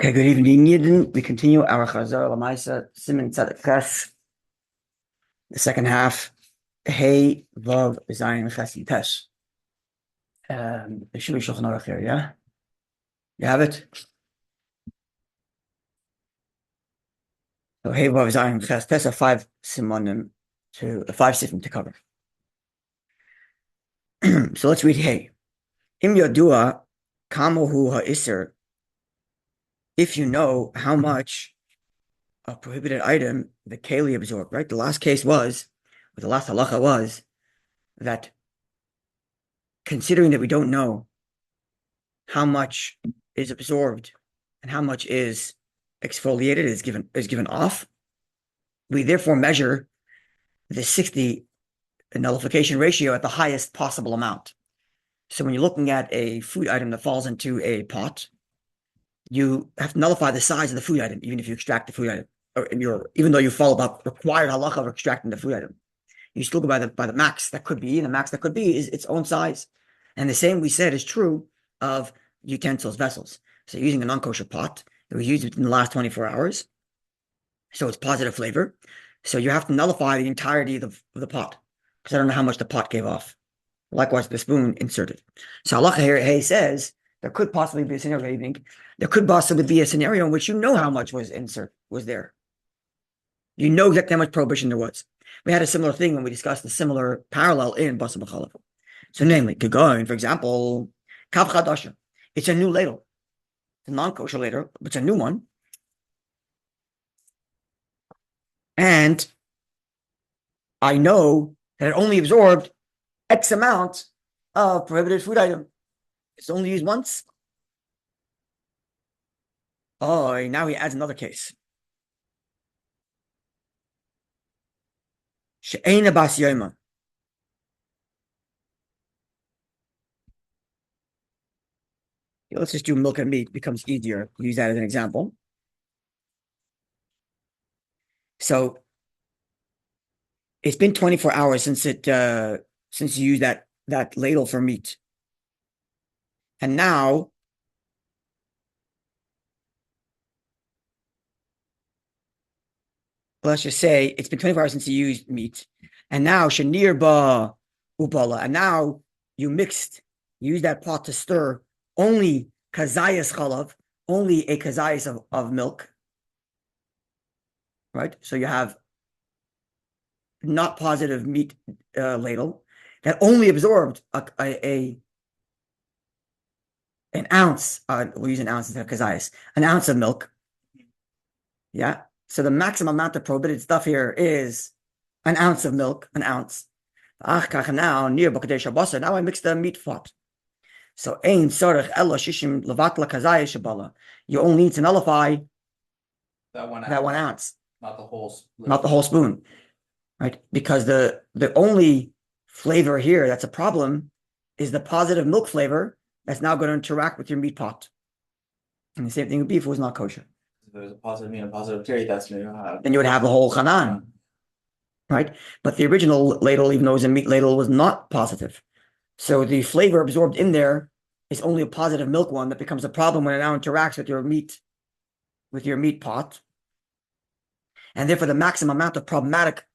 Okay, good evening, Yidden. We continue our Chazzarah u'LeMaaseh, Siman Tzaddik Ches, the second half. Hey, Vav, Zayin, Ches, and Tes. It should be Shulchan Aruch here, yeah? You have it? So, Hey, Vav, Zayin, Ches, Tes are five Simonim five Sifim to cover. So let's read Hey. Im Yodua, Kamohu Ha'isr, if you know how much a prohibited item the Keilim absorbed, right? The last case was, or the last halacha was, that considering that we don't know how much is absorbed and how much is exfoliated, is given off, we therefore measure the 60 nullification ratio at the highest possible amount. So when you're looking at a food item that falls into a pot, you have to nullify the size of the food item, even if you extract the food item, even though you follow the required halacha of extracting the food item. You still go by the max that could be, and the max that could be is its own size. And the same we said is true of utensils, vessels. So using a non-kosher pot, it was used within the last 24 hours. So it's positive flavor. So you have to nullify the entirety of the pot, because I don't know how much the pot gave off. Likewise, the spoon inserted. So halacha here, Hey says, there could possibly be a scenario, there could possibly be a scenario in which you know how much was there. You know exactly how much prohibition there was. We had a similar thing when we discussed a similar parallel in Basar B'Chalav. So namely, Kegoin, for example, Kav Chadasha. It's a new ladle. It's a non-kosher ladle, but it's a new one. And I know that it only absorbed X amount of prohibited food item. It's only used once. Oh, now he adds another case. She'ena bas yoma. Let's just do milk and meat. It becomes easier. Use that as an example. So it's been 24 hours since you used that ladle for meat. And now let's just say it's been 24 hours since you used meat. And now shenir ba ubala. And now you used that pot to stir only kazayas chalav, only a kazayas of milk. Right? So you have not positive meat ladle that only absorbed an ounce. We'll use an ounce instead of kazayas. An ounce of milk. Yeah. So the maximum amount of prohibited stuff here is an ounce of milk, an ounce. Now I mix the meat pot. So you only need to nullify that 1 ounce, not the whole spoon, right? Because the only flavor here that's a problem is the positive milk flavor that's now going to interact with your meat pot. And the same thing with beef was not kosher. If there's a positive meat and a positive dairy, then you would have the whole chanan, right? But the original ladle, even though it was a meat ladle, was not positive. So the flavor absorbed in there is only a positive milk one that becomes a problem when it now interacts with your meat pot. And therefore the maximum amount of problematic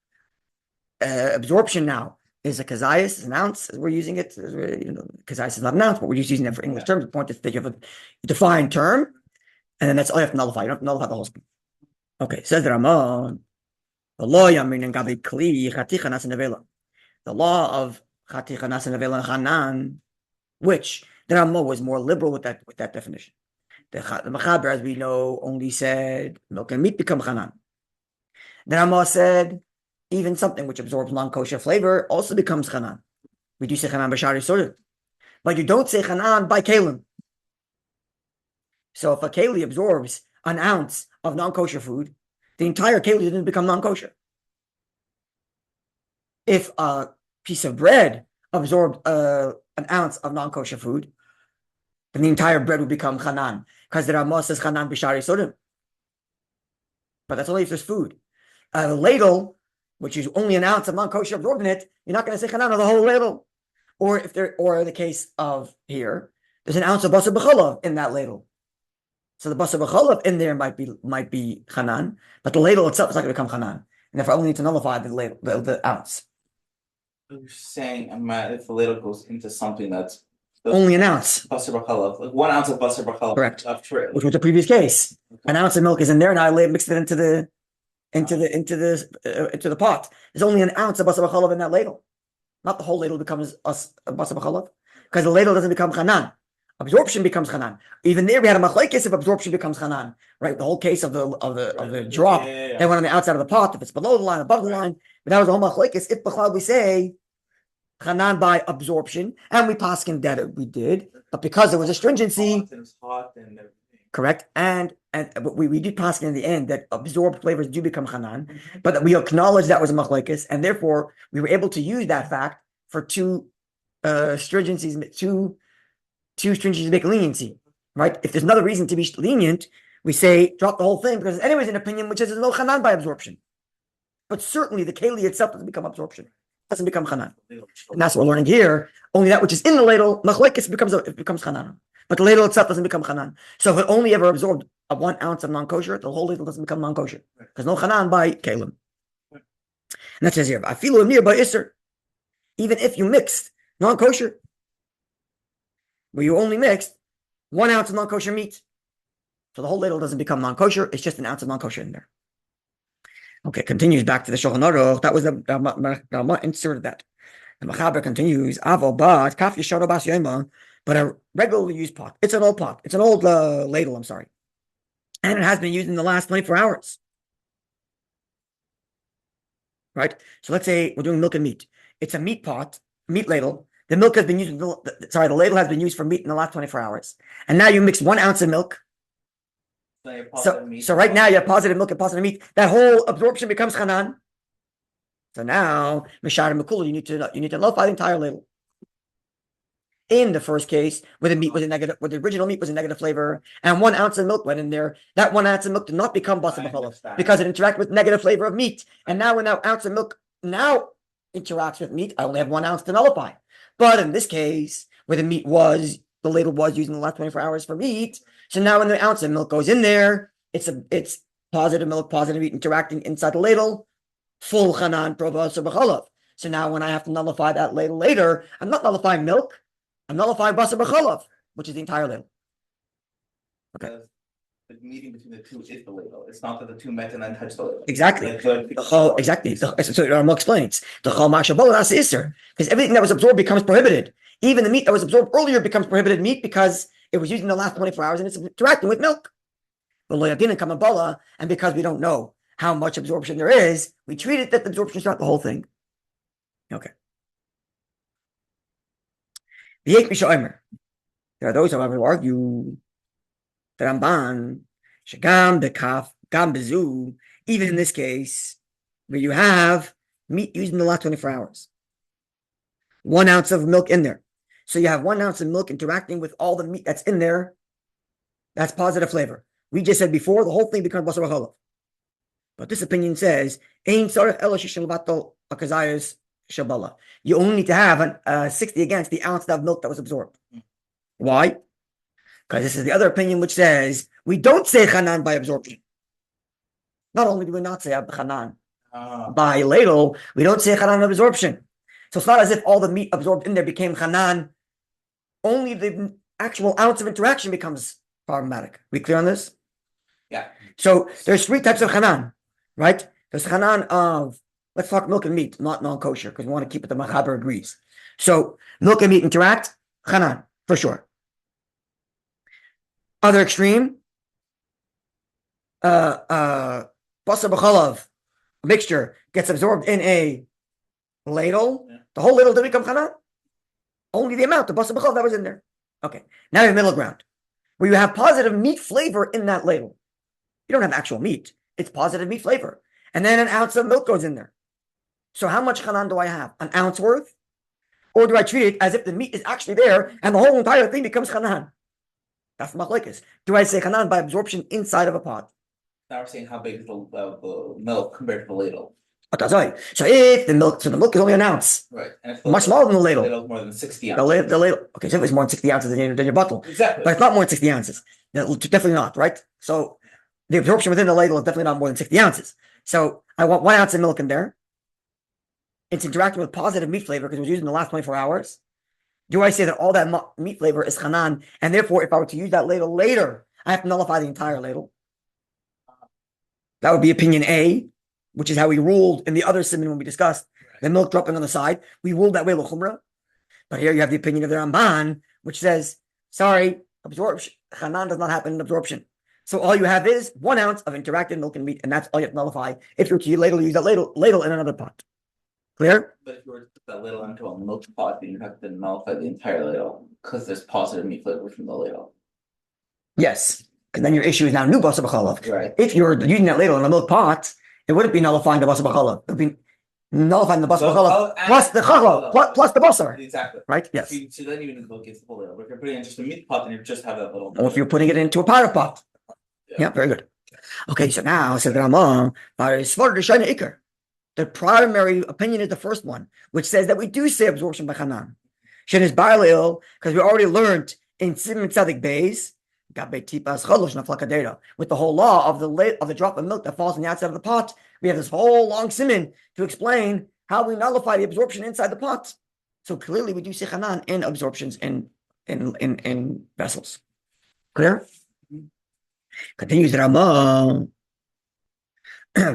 absorption now is a kazayas, an ounce, as we're using it. Kazayas is not an ounce, but we're just using it for English terms. The point is that you have a defined term, and then that's all you have to nullify. You don't have to nullify the whole spoon. Okay, says the Ramon, the law of Chaticha Nasa Nevela Chanan, which the Ramah was more liberal with that definition. The Mechaber, as we know, only said milk and meat become Chanan. The Ramah said even something which absorbs non-kosher flavor also becomes Chanan. We do say Chanan b'shari Isurim, but you don't say Chanan by Keilim. So if a Keilim absorbs an ounce of non-kosher food, the entire Keilim didn't become non-kosher. If a piece of bread absorbed an ounce of non-kosher food, then the entire bread would become Chanan, because the Ramah says Chanan b'shari Isurim. But that's only if there's food. A ladle, which is only an ounce of non-kosher absorbed in it, you're not going to say Chanan of the whole ladle. Or in the case of here, there's an ounce of Basar B'Chalav in that ladle. So the basar b'chalav in there might be chanan, but the ladle itself is not going to become chanan, and therefore I only need to nullify the ladle, the ounce. You're saying, if the ladle goes into something that's Only an ounce. basar b'chalav, like 1 ounce of basar b'chalav. Correct. Of tray. Which was the previous case. An ounce of milk is in there, and I mixed it into the pot. There's only an ounce of basar b'chalav in that ladle. Not the whole ladle becomes a basar b'chalav, because the ladle doesn't become chanan. Absorption becomes chanan. Even there, we had a machlekes if absorption becomes chanan, right? The whole case of the drop that went on the outside of the pot, if it's below the line, above the line, but that was the whole machlekes. If b'chlal we say chanan by absorption, and we paskin that we did, but because there was a stringency, correct, and we did paskin in the end that absorbed flavors do become chanan, but that we acknowledge that was a machlekes, and therefore we were able to use that fact for two stringencies, two stringencies to make leniency, right? If there's another reason to be lenient, we say drop the whole thing because it's anyways an opinion which says there's no chanan by absorption. But certainly the keli itself doesn't become absorption, doesn't become chanan, and that's what we're learning here. Only that which is in the ladle, machlekes becomes chanan, but the ladle itself doesn't become chanan. So if it only ever absorbed 1 ounce of non-kosher, the whole ladle doesn't become non-kosher because no chanan by Keilim. And that says here, I feel near by Isser, even if you mixed non-kosher, where you only mixed 1 ounce of non-kosher meat. So the whole ladle doesn't become non-kosher. It's just an ounce of non-kosher in there. Okay, continues back to the Shulchan Aruch. That was the inserted that. The Mechaber continues, Avo bat kaf yisharo bas yoma, but a regularly used pot. It's an old pot. It's an old ladle, I'm sorry. And it has been used in the last 24 hours. Right? So let's say we're doing milk and meat. It's a meat pot, meat ladle. The milk has been used, the ladle has been used for meat in the last 24 hours. And now you mix 1 ounce of milk. So right now you have positive milk and positive meat. That whole absorption becomes chanan. So now, Mishar and Makula, you need to nullify the entire ladle. In the first case, where the meat was a negative, where the original meat was a negative flavor, and 1 ounce of milk went in there, that 1 ounce of milk did not become basar b'chalav because it interacted with negative flavor of meat. And now when that ounce of milk now interacts with meat, I only have 1 ounce to nullify. But in this case, where the ladle was used in the last 24 hours for meat, so now when the ounce of milk goes in there, it's positive milk, positive meat interacting inside the ladle, full chanan pro basar b'chalav. So now when I have to nullify that ladle later, I'm not nullifying milk, I'm nullifying basar b'chalav, which is the entire ladle. Okay. The meeting between the two is the ladle. It's not that the two met and then touched the ladle. Exactly. Exactly. So Rama explains the chol ma'ashabola that's iser, because everything that was absorbed becomes prohibited. Even the meat that was absorbed earlier becomes prohibited meat because it was used in the last 24 hours and it's interacting with milk. But loyadin kamabala, and because we don't know how much absorption there is, we treat it that the absorption is not the whole thing. Okay. There are those, however, who argue the Ramban, Shagam, the Kaf, Gam Bezu, even in this case, where you have meat used in the last 24 hours. 1 ounce of milk in there. So you have 1 ounce of milk interacting with all the meat that's in there. That's positive flavor. We just said before, the whole thing becomes basar b'chalav. But this opinion says, Ein tzarech ela shishel vatal akazayos shabala. You only need to have 60 against the ounce of milk that was absorbed. Why? Because this is the other opinion which says we don't say chanan by absorption. Not only do we not say chanan by ladle, we don't say chanan by absorption. So it's not as if all the meat absorbed in there became chanan. Only the actual ounce of interaction becomes problematic. We clear on this? Yeah. So there's 3 types of chanan, right? There's chanan of, let's talk milk and meat, not non-kosher, because we want to keep it the Machaber agrees. So milk and meat interact, chanan, for sure. Other extreme, basar b'chalav mixture gets absorbed in a ladle. Yeah. The whole ladle didn't become chanan. Only the amount of basar b'chalav that was in there. Okay. Now you have middle ground, where you have positive meat flavor in that ladle. You don't have actual meat. It's positive meat flavor. And then an ounce of milk goes in there. So how much chanan do I have? An ounce worth? Or do I treat it as if the meat is actually there and the whole entire thing becomes chanan? That's the machlekes. Do I say chanan by absorption inside of a pot? Now we're saying how big is the milk compared to the ladle. So if the milk is only an ounce, right? And if much smaller than the ladle. The ladle's more than 60 ounces. The ladle, okay, so if it's more than 60 ounces than your bottle. Exactly. But it's not more than 60 ounces. Definitely not, right? So the absorption within the ladle is definitely not more than 60 ounces. So I want 1 ounce of milk in there. It's interacting with positive meat flavor because it was used in the last 24 hours. Do I say that all that meat flavor is chanan, and therefore, if I were to use that ladle later, I have to nullify the entire ladle? That would be opinion A, which is how we ruled in the other siman when we discussed the milk dropping on the side. We ruled that way l'chumra. But here you have the opinion of the Ramban, which says, sorry, absorption, chanan does not happen in absorption. So all you have is 1 ounce of interacted milk and meat, and that's all you have to nullify if you're to use that ladle in another pot. Clear? But if you were to put that ladle into a milk pot, then you have to nullify the entire ladle because there's positive meat flavor from the ladle. Yes, because then your issue is now new basar b'chalav. Right. If you're using that ladle in a milk pot, it wouldn't be nullifying the basar b'chalav. It would be nullifying the basar b'chalav plus the challah plus the basar. Exactly. Right? Yes. So then you need to look at the whole ladle. But if you're putting it in just a meat pot, then you just have that little. Or if you're putting it into a powder pot. Yeah, very good. Okay, so now says the Rama, the primary opinion is the first one, which says that we do say absorption by chanan. Shen is barlil, because we already learned in Siman Tzadik Beis, with the whole law of the drop of milk that falls on the outside of the pot. We have this whole long siman to explain how we nullify the absorption inside the pot. So clearly we do see chanan in absorptions in vessels. Clear? Continues the Rama. There are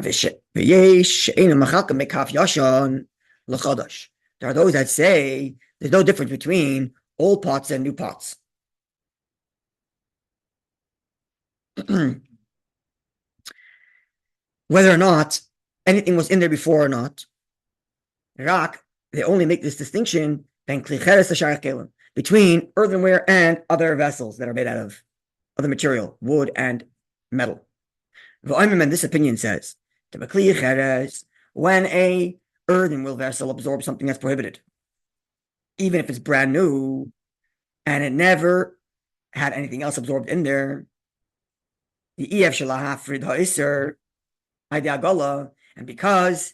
those that say there's no difference between old pots and new pots. Whether or not anything was in there before or not, they only make this distinction between earthenware and other vessels that are made out of other material, wood and metal. And this opinion says, when a earthenware vessel absorbs something that's prohibited, even if it's brand new and it never had anything else absorbed in there, the EF Shalahafrid Ha'isr, and because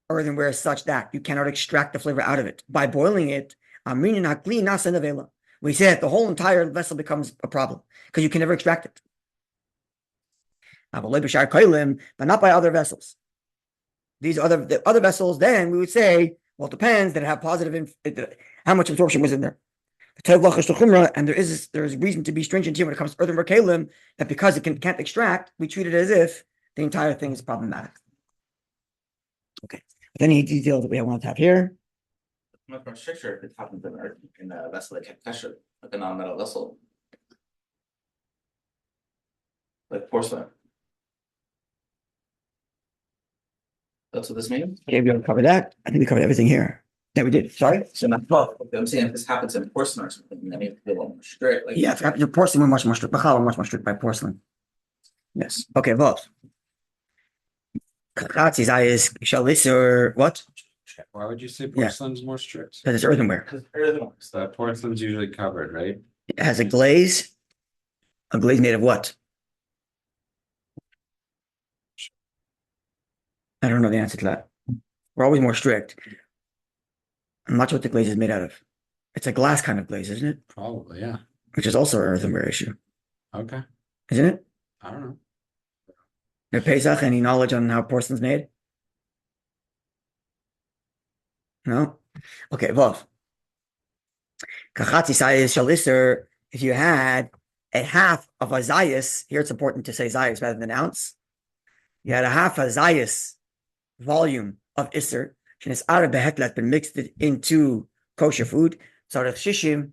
earthenware is such that you cannot extract the flavor out of it by boiling it, we say that the whole entire vessel becomes a problem because you can never extract it. But not by other vessels. These other vessels, then we would say, well, it depends. Did it have positive? How much absorption was in there? And there is reason to be stringent here when it comes to earthenware Keilim, that because it can't extract, we treat it as if the entire thing is problematic. Okay. But any details that we want to have here? Much more stricter if it happens in a vessel like kasher, like a non-metal vessel, like porcelain. That's what this means? Okay, we already covered that. I think we covered everything here. Yeah, we did. Sorry? So I'm saying if this happens in porcelain or something, then you have to be a little more strict. Like, yeah, if it happens in porcelain, we're much more strict. We're much more strict by porcelain. Yes. Okay, Vav. What? Why would you say porcelain's more strict? Because it's earthenware. So porcelain's usually covered, right? It has a glaze. A glaze made of what? I don't know the answer to that. We're always more strict. I'm not sure what the glaze is made out of. It's a glass kind of glaze, isn't it? Probably, yeah. Which is also an earthenware issue. Okay. Isn't it? I don't know. No Pesach, any knowledge on how porcelain's made? No? Okay, Vav. Kachatzi sayis shaliser, if you had a half of a zayis, here it's important to say zayis rather than ounce. You had a half a zayis volume of iser, and it's out of behetlat, been mixed into kosher food. Tzarech shishim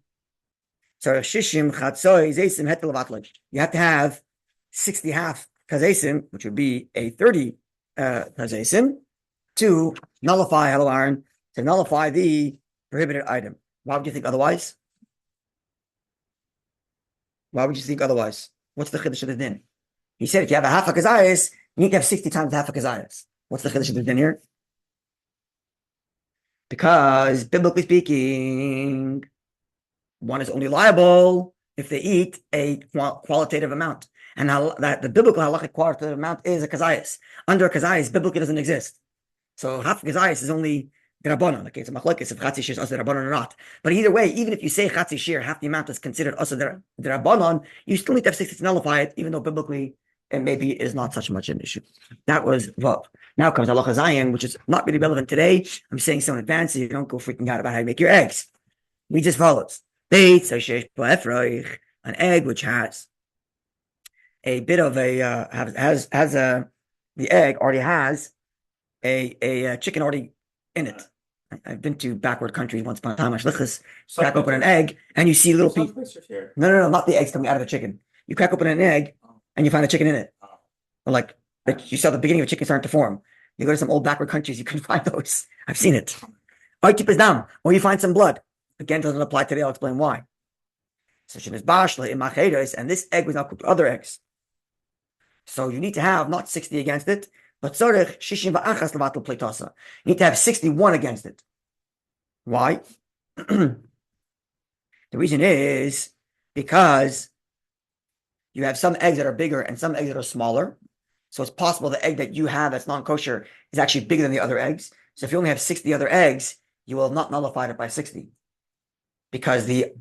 chatzoi zaysim hetel avatloj. You have to have 60 half kazesim, which would be a 30 kazesim, to nullify Aaron, to nullify the prohibited item. Why would you think otherwise? Why would you think otherwise? What's the chiddush of the din? He said if you have a half a kazayas, you need to have 60 times half a kazayas. What's the chiddush of the din here? Because biblically speaking, one is only liable if they eat a qualitative amount. And that the biblical halachic qualitative amount is a kazayas. Under a kazayas, biblically doesn't exist. So half a kazayas is only Rabbanon. Okay, it's a machlokes if chatzi shir is also Rabbanon or not. But either way, even if you say chatzi shir, half the amount is considered also the Rabbanon, you still need to have 60 to nullify it, even though biblically it maybe is not such much an issue. That was Vav. Now comes halacha zayin, which is not really relevant today. I'm saying so in advance so you don't go freaking out about how you make your eggs. We just follows. An egg which has a bit of a has a the egg already has a chicken already in it. I've been to backward countries once upon a time. Crack open an egg and you see little pieces. No, not the eggs coming out of the chicken. You crack open an egg and you find a chicken in it. Or like you saw the beginning of a chicken starting to form. You go to some old backward countries, you can find those. I've seen it. Or you keep it down, or you find some blood. Again, doesn't apply today. I'll explain why. So and this egg was now cooked with other eggs. So you need to have not 60 against it, but you need to have 61 against it. Why? The reason is because you have some eggs that are bigger and some eggs that are smaller. So it's possible the egg that you have that's non-kosher is actually bigger than the other eggs. So if you only have 60 other eggs, you will not nullify it by 60 because the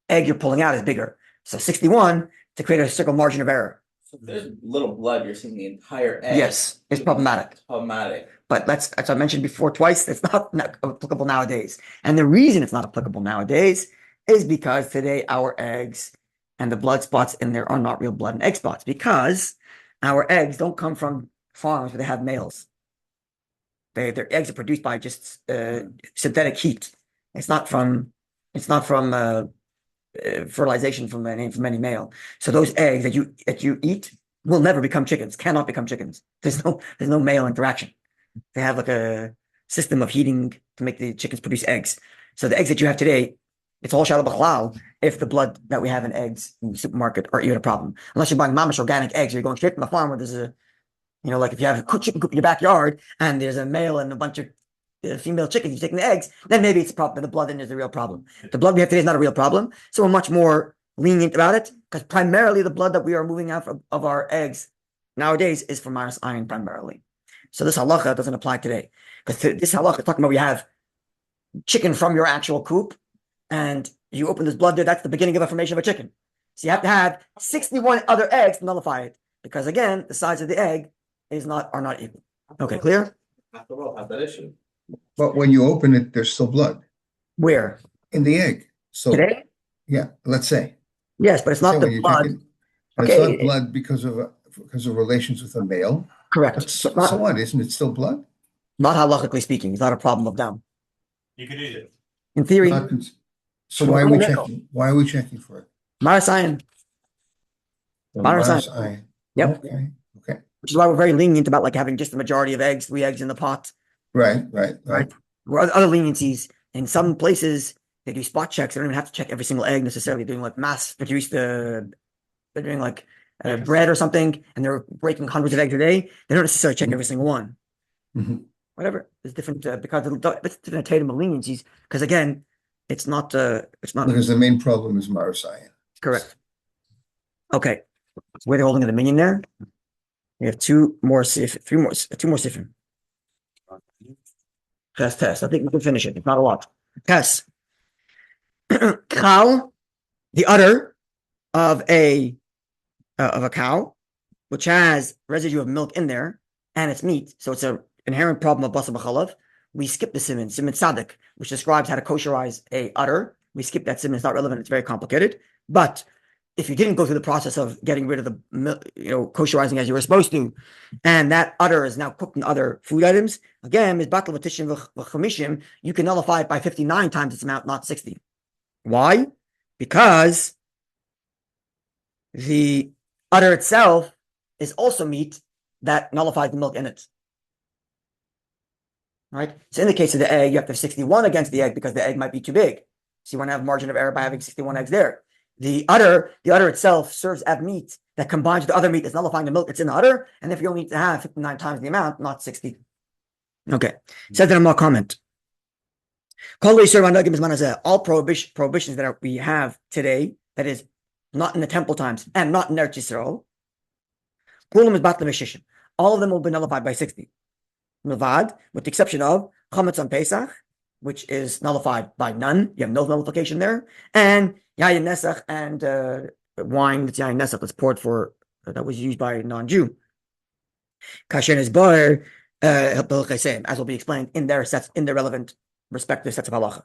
egg you're pulling out is bigger. So 61 to create a circle margin of error. So if there's little blood, you're seeing the entire egg. Yes, it's problematic. It's problematic. But as I mentioned before twice, it's not applicable nowadays. And the reason it's not applicable nowadays is because today our eggs and the blood spots in there are not real blood and egg spots because our eggs don't come from farms where they have males. Their eggs are produced by just synthetic heat. It's not from fertilization from any male. So those eggs that you eat will never become chickens. Cannot become chickens. There's no male interaction. They have like a system of heating to make the chickens produce eggs. So the eggs that you have today, it's all shalom b'chalal if the blood that we have in eggs in the supermarket are even a problem. Unless you're buying mamish organic eggs, or you're going straight from the farm where there's like if you have a chicken coop in your backyard and there's a male and a bunch of female chickens, you're taking the eggs, then maybe it's a problem. The blood in is a real problem. The blood we have today is not a real problem. So we're much more lenient about it because primarily the blood that we are moving out of our eggs nowadays is from Maris Ayin primarily. So this halacha doesn't apply today because this halacha is talking about we have chicken from your actual coop and you open this blood there. That's the beginning of the formation of a chicken. So you have to have 61 other eggs to nullify it because again, the size of the egg are not equal. Okay, clear? Half the world has that issue. But when you open it, there's still blood Where? in the egg. So Today? yeah, let's say. Yes, but it's not the blood. It's Okay. not blood because of relations with a male. Correct. So Not, what? Isn't it still blood? not halachically speaking. It's not a problem of them. You could eat it. In theory, Not so why are we checking? Why are we checking for it? Maris Ayin, Maris Maris Ayin. Ayin. Yep. Okay. Which is why we're very lenient about like having just the majority of eggs, 3 eggs in the pot. Right. Where other leniencies in some places they do spot checks. They don't even have to check every single egg necessarily. They're doing like mass produced. They're doing like bread or something, and they're breaking hundreds of eggs a day. They don't necessarily check every single one. Mm-hmm. Whatever. There's different because it's different item of leniencies. Because again, it's not Because the main problem is Maris Ayin. correct. Okay, where they're holding the minion there. We have 2 more sif, 2 more sifim. Test. I think we can finish it. It's not a lot. Test. Cow, the udder of a cow, which has residue of milk in there, and it's meat, so it's an inherent problem of basar b'chalav. We skip the siman tzaddik, which describes how to kosherize a udder. We skip that siman; it's not relevant. It's very complicated. But if you didn't go through the process of getting rid of the kosherizing as you were supposed to, and that udder is now cooked in other food items, again, is batal v'tishim v'chamishim, you can nullify it by 59 times its amount, not 60. Why? Because the udder itself is also meat that nullifies the milk in it. Right? So in the case of the egg, you have to have 61 against the egg because the egg might be too big. So you want to have margin of error by having 61 eggs there. The udder itself serves as meat that combines with the other meat that's nullifying the milk that's in the udder, and if you only need to have 59 times the amount, not 60. Okay. Said that I'm not comment. All prohibitions that we have today, that is not in the temple times and not in Eretz Yisrael, all of them will be nullified by 60. With the exception of chametz on Pesach which is nullified by none. You have no nullification there. And yayin nesach and wine that's yayin nesach that's poured for that was used by a non-Jew. Kasher is bar as will be explained in their sets in the relevant respective sets of halacha.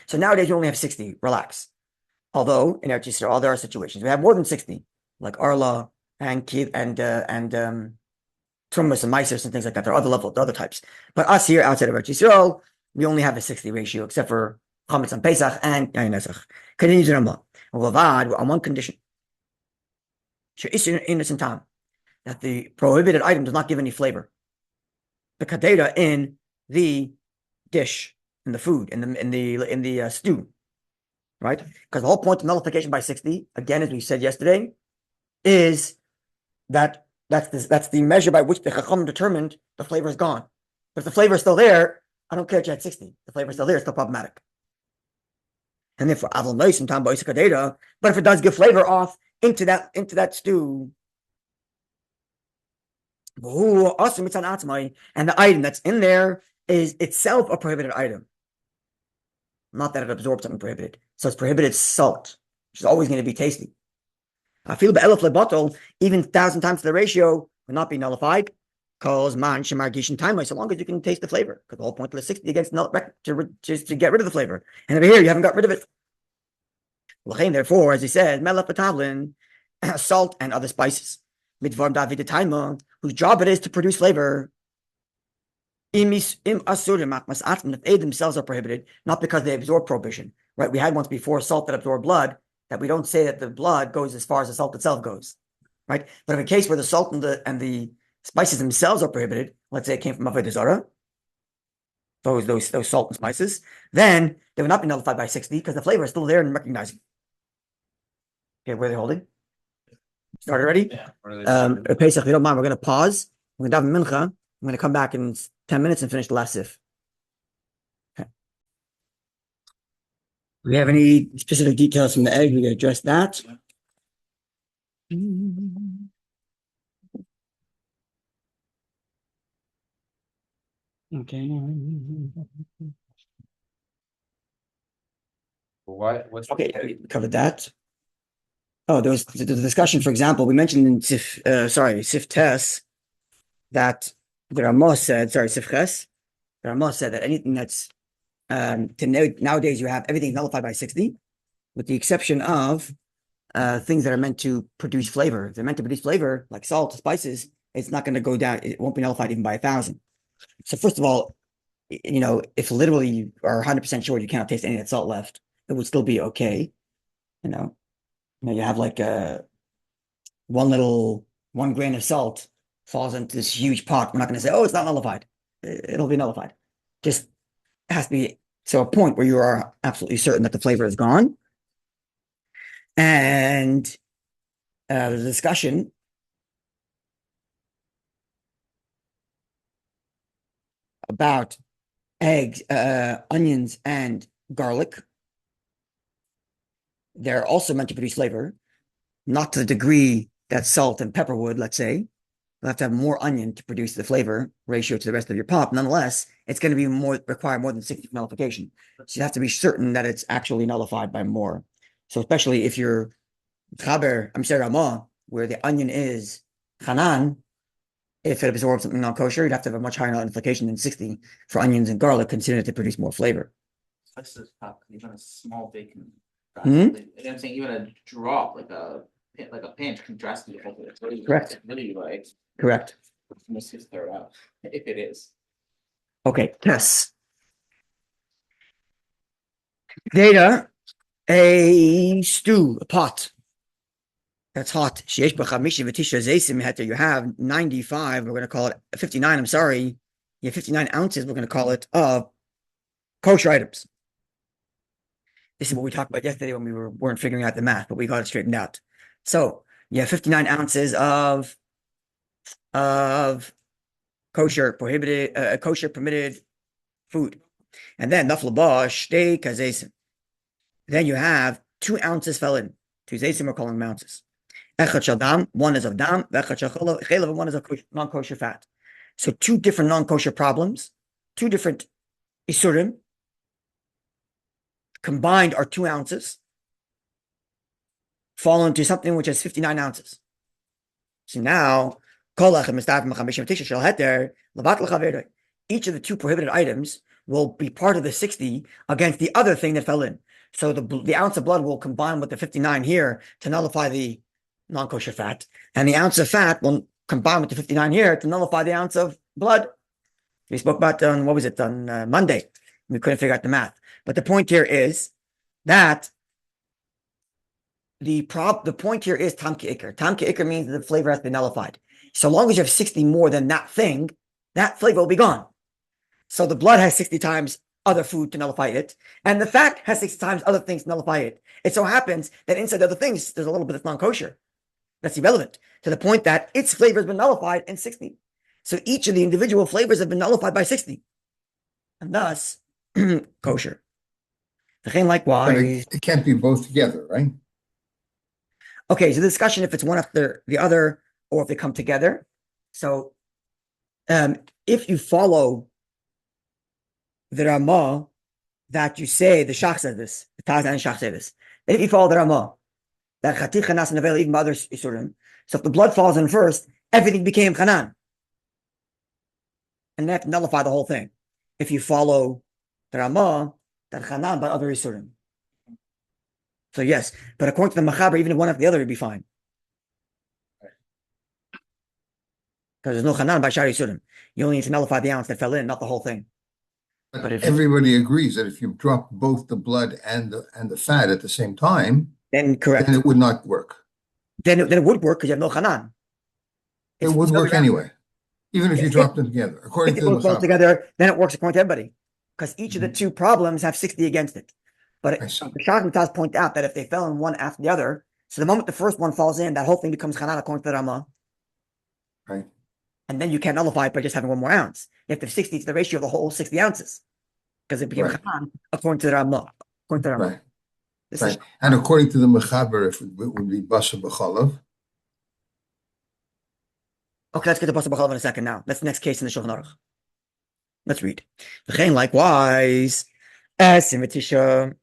So nowadays you only have 60. Relax. Although in Eretz Yisrael there are situations we have more than 60, like Arla and Trumas and Meisers and things like that. There are other types. But us here outside of Eretz Yisrael, we only have a 60 ratio, except for Chametz on Pesach and Yayin Nesach. Continues in Ramah. On one condition. Innocent time. That the prohibited item does not give any flavor. The kadera in the dish, in the food, in the stew, right? Because the whole point of nullification by 60, again, as we said yesterday, is that that's the measure by which the Chacham determined the flavor is gone. But if the flavor is still there, I don't care if you had 60. The flavor is still there, it's still problematic. And therefore, but if it does give flavor off into that stew, and the item that's in there is itself a prohibited item. Not that it absorbs something prohibited. So it's prohibited salt, which is always going to be tasty. I feel Bitul, even 1,000 times the ratio will not be nullified. Because man shemar gishin time, so long as you can taste the flavor. Because the whole point of the 60 against just to get rid of the flavor. And over here you haven't got rid of it. Therefore, as he says, melech patavlin, salt and other spices. Midvarm David Taima, whose job it is to produce flavor. Im asurim if they themselves are prohibited, not because they absorb prohibition. Right? We had once before salt that absorbed blood, that we don't say that the blood goes as far as the salt itself goes. Right? But in a case where the salt and the spices themselves are prohibited, let's say it came from Avodah Zarah, those salt and spices, then they would not be nullified by 60 because the flavor is still there and recognizing. Okay, where are they holding? Start already? Yeah. Pesach, if you don't mind, we're going to pause. We're going to have mincha. I'm going to come back in 10 minutes and finish the last sif. Okay. Do we have any specific details from the egg? We can address that. Okay. What's Okay, we covered that. Oh, there was the discussion, for example, we mentioned in Sif Tes, that the Ramah said, Sif Ches, the Ramah said that anything that's, nowadays you have everything nullified by 60, with the exception of things that are meant to produce flavor. If they're meant to produce flavor, like salt, spices, it's not going to go down, it won't be nullified even by 1,000. So first of all, if literally you are 100% sure you cannot taste any of that salt left, it would still be okay, you have like one grain of salt falls into this huge pot. We're not going to say, oh, it's not nullified. It'll be nullified. Just has to be so a point where you are absolutely certain that the flavor is gone. And the discussion about eggs, onions, and garlic. They're also meant to produce flavor, not to the degree that salt and pepper would, let's say. You'll have to have more onion to produce the flavor ratio to the rest of your pot. Nonetheless, it's going to be require more than 60 nullification. So you have to be certain that it's actually nullified by more. So especially if you're Ramah, where the onion is Chanan, if it absorbs something non-kosher, you'd have to have a much higher nullification than 60 for onions and garlic, considering it to produce more flavor. Spices pop, even a small bacon. Hmm? I'm saying even a drop, like a pinch, can drastically alter it. Really, Correct. Really, like Correct. let's just throw it out if it is. Okay, yes. Data, a stew, a pot that's hot. You have 95, we're going to call it 59, I'm sorry. You have 59 ounces, we're going to call it, of kosher items. This is what we talked about yesterday when we weren't figuring out the math, but we got it straightened out. So you have 59 ounces of kosher permitted food. And then then you have 2 ounces fell in. 2 zaysim we're calling them ounces. One is of dam, and one is of non-kosher fat. So 2 different non-kosher problems, 2 different Isurim combined are 2 ounces, fall into something which has 59 ounces. So now, each of the 2 prohibited items will be part of the 60 against the other thing that fell in. So the ounce of blood will combine with the 59 here to nullify the non-kosher fat, and the ounce of fat will combine with the 59 here to nullify the ounce of blood. We spoke about on Monday. We couldn't figure out the math, but the point here is that the point here is tam ke'ikr. Tam ke'ikr means that the flavor has been nullified. So long as you have 60 more than that thing, that flavor will be gone. So the blood has 60 times other food to nullify it, and the fat has 60 times other things to nullify it. It so happens that inside the other things, there's a little bit that's non-kosher. That's irrelevant to the point that its flavor has been nullified in 60. So each of the individual flavors have been nullified by 60. And thus, kosher. Likewise. It can't be both together, right? Okay, so the discussion if it's one after the other or if they come together. So if you follow the Ramah that you say, the Shach says this, the Taz and Shach say this, if you follow the Ramah, that Chatir Chanas and Navel, even other Isurim, so if the blood falls in first, everything became Chanan. And they have to nullify the whole thing. If you follow the Ramah, that Chanan by other Isurim. So yes, but according to the Machaber, even if one after the other would be fine. Because there's no Chanan by Shari Isurim. You only need to nullify the ounce that fell in, not the whole thing. But if everybody agrees that if you drop both the blood and the fat at the same time, then correct. Then it would not work. Then it would work because you have no Chanan. It would work anyway, even if you drop them together. According to the both together, then it works according to everybody. Because each of the 2 problems have 60 against it. But the Shach and Taz point out that if they fell in one after the other, so the moment the first one falls in, that whole thing becomes Chanan according to the Ramah. Right. And then you can't nullify it by just having 1 more ounce. You have to have 60 to the ratio of the whole 60 ounces. Because it became Chanan according to the Ramah. According to the Ramah. Right. And according to the Mechaber, if it would be Basa B'chalav. Okay, let's get to Basa B'chalav in a second now. That's the next case in the Shulchan Aruch. Let's read. Likewise, Simatisha,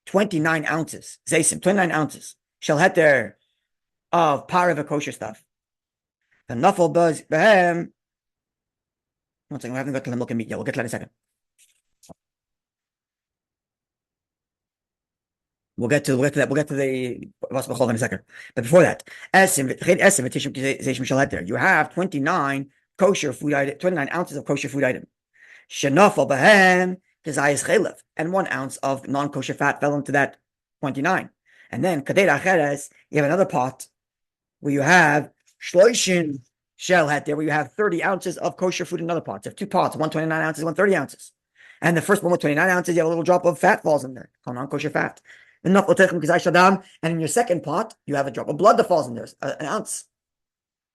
29 ounces. Zaysim, 29 ounces. Shall heter of parav kosher stuff. The nuffle buzz behem. One second, we haven't got to the milk and meat yet. We'll get to that in a second. We'll get to that. We'll get to the Basa B'chalav in a second. But before that, you have 29 kosher food item, 29 ounces of kosher food item. Shenafal behem desires chelef, and 1 ounce of non-kosher fat fell into that 29. And then kadei acheres, you have another pot where you have shloishin shell hat there, where you have 30 ounces of kosher food in another pot. So you have 2 pots, 129 ounces, 130 ounces. And the first one with 29 ounces, you have a little drop of fat falls in there, called non-kosher fat. And in your second pot, you have a drop of blood that falls in there, an ounce.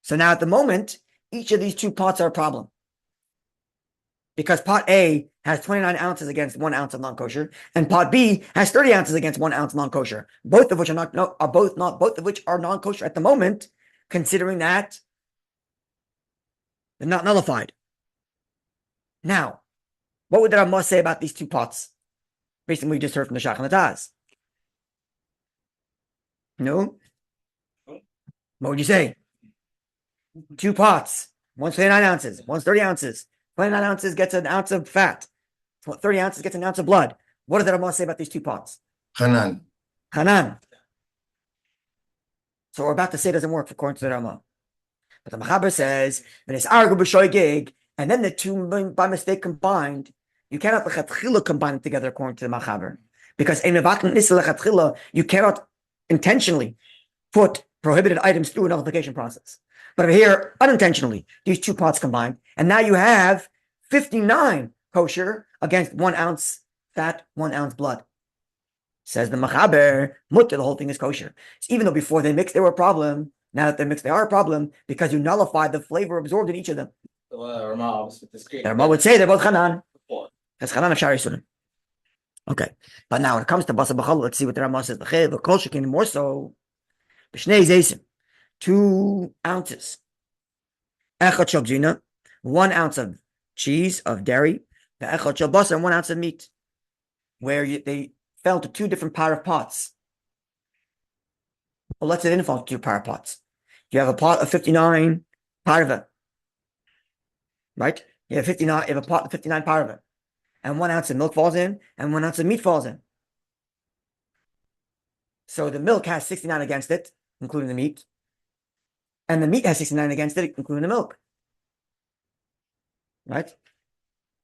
So now at the moment, each of these 2 pots are a problem. Because pot A has 29 ounces against 1 ounce of non-kosher, and pot B has 30 ounces against 1 ounce non-kosher. Both of which are non-kosher at the moment, considering that they're not nullified. Now, what would the Ramah say about these 2 pots? Based on what we just heard from the Shach and the Taz. No? What would you say? 2 pots. One's 29 ounces. One's 30 ounces. 29 ounces gets an ounce of fat. 30 ounces gets an ounce of blood. What does the Ramah say about these 2 pots? Chanan. Chanan. So what we're about to say doesn't work according to the Ramah. But the Machaber says, when it's argu b'shoigig, and then the 2 by mistake combined, you cannot combine them together according to the Machaber. Because you cannot intentionally put prohibited items through a nullification process. But over here, unintentionally, these 2 pots combined, and now you have 59 kosher against 1 ounce fat, 1 ounce blood. Says the Machaber, mutter, the whole thing is kosher. So even though before they mixed, they were a problem, now that they're mixed, they are a problem, because you nullify the flavor absorbed in each of them. Ramah would say they're both Chanan. That's Chanan of Shari Isurim. Okay. But now when it comes to Basa B'chalav, let's see what the Ramah says. The kosher can more so. B'shnei zaysim. 2 ounces. Echad shabzina, 1 ounce of cheese, of dairy, the echad shel basar, and 1 ounce of meat, where they fell into 2 different par of pots. Well, let's say they didn't fall into 2 par of pots. You have a pot of 59 parva, right? You have 59. You have a pot of 59 parva, and 1 ounce of milk falls in, and 1 ounce of meat falls in. So the milk has 69 against it, including the meat, and the meat has 69 against it, including the milk. Right?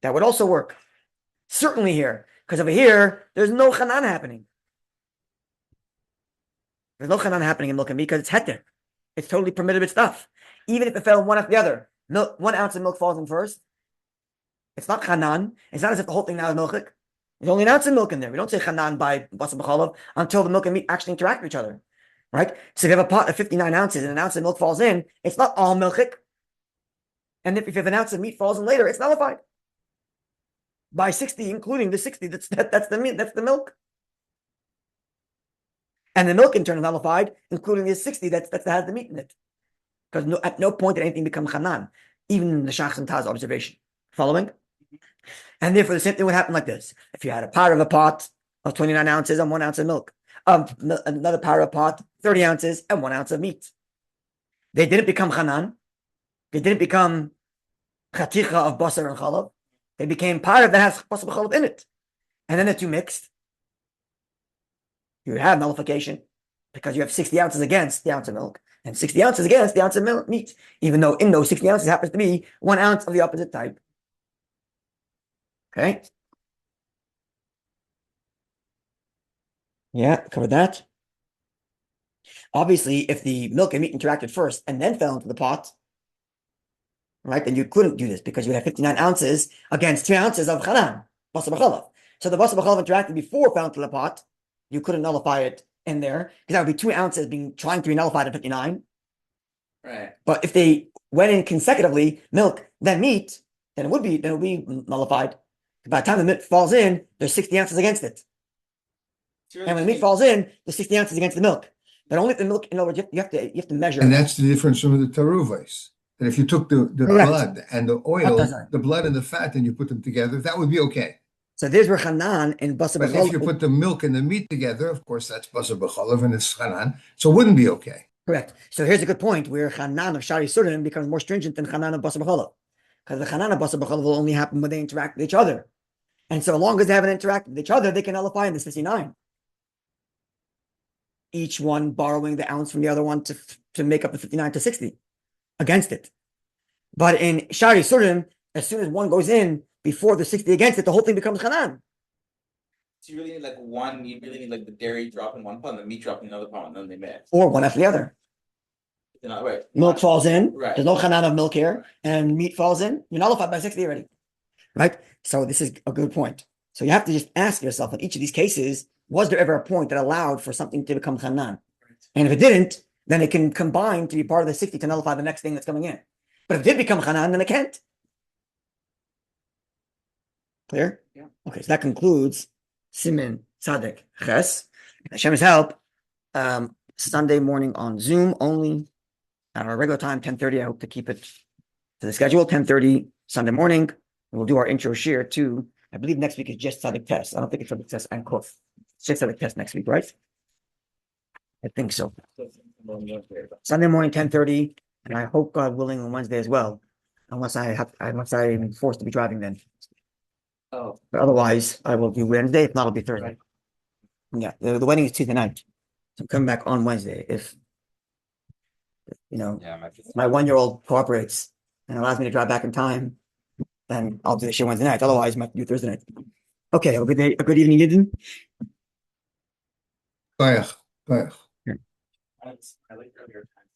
That would also work. Certainly here, because over here, there's no chanan happening. There's no chanan happening in milk and meat because it's heter. It's totally permitted stuff. Even if it fell one after the other, 1 ounce of milk falls in first. It's not chanan. It's not as if the whole thing now is milchik. There's only an ounce of milk in there. We don't say chanan by basar b'chalav until the milk and meat actually interact with each other. Right? So if you have a pot of 59 ounces and an ounce of milk falls in, it's not all milchik. And if you have an ounce of meat falls in later, it's nullified. By 60, including the 60, that's the meat, that's the milk. And the milk in turn is nullified, including the 60 that has the meat in it. Because at no point did anything become chanan, even in the Shach and Taz observation. Following? And therefore, the same thing would happen like this. If you had a par of a pot of 29 ounces and 1 ounce of milk, another par of a pot, 30 ounces and 1 ounce of meat. They didn't become chanan. They didn't become chaticha of basar and chalav. They became par that has basar and chalav in it. And then the 2 mixed. You have nullification because you have 60 ounces against the ounce of milk and 60 ounces against the ounce of milk meat, even though in those 60 ounces happens to be 1 ounce of the opposite type. Okay. Yeah, covered that. Obviously, if the milk and meat interacted first and then fell into the pot, right, then you couldn't do this because you would have 59 ounces against 2 ounces of chanan, basar b'chalav. So the basar b'chalav interacted before it fell into the pot. You couldn't nullify it in there because that would be 2 ounces trying to be nullified at 59. Right. But if they went in consecutively, milk, then meat, then it would be nullified. By the time the meat falls in, there's 60 ounces against it. And when the meat falls in, there's 60 ounces against the milk. But only if the milk, in other words, you have to measure. And that's the difference from the taruvais. That if you took the blood and the oil, the blood and the fat, and you put them together, that would be okay. So there's where chanan and basar But b'chalav. if you put the milk and the meat together, of course, that's basar b'chalav and it's chanan, so it wouldn't be okay. Correct. So here's a good point where chanan of shari isurim becomes more stringent than chanan of basar b'chalav. Because the chanan of basar b'chalav will only happen when they interact with each other. And so long as they haven't interacted with each other, they can nullify in the 59. Each one borrowing the ounce from the other one to make up the 59 to 60 against it. But in shari isurim, as soon as one goes in before the 60 against it, the whole thing becomes chanan. So you really need like one, you really need like the dairy drop in one pot and the meat drop in another pot and then they mix. Or one after the other. They're not right. Milk falls in, Right. There's no chanan of milk here, and meat falls in, you're nullified by 60 already. Right? So this is a good point. So you have to just ask yourself in each of these cases, was there ever a point that allowed for something to become chanan? And if it didn't, then it can combine to be part of the 60 to nullify the next thing that's coming in. But if it did become chanan, then it can't. Clear? Yeah. Okay, so that concludes Siman Tzaddik Ches. Hashem's help. Sunday morning on Zoom only at our regular time, 10:30. I hope to keep it to the schedule, 10:30 Sunday morning. We'll do our intro share too. I believe next week is just Tzaddik Test. I don't think it's Tzaddik Test and Kuf. It's just Tzaddik Test next week, right? I think so. Sunday morning, 10:30, and I hope God willing on Wednesday as well, unless I'm forced to be driving then. Oh, But otherwise, I will do Wednesday. If not, it'll be Thursday. Yeah, the wedding is Tuesday night. So I'm coming back on Wednesday. If Yeah, my 1-year-old cooperates and allows me to drive back in time, then I'll do the shit Wednesday night. Otherwise, I might do Thursday night. Okay, have a good day, a good evening, Eden. Bayach. I like earlier time.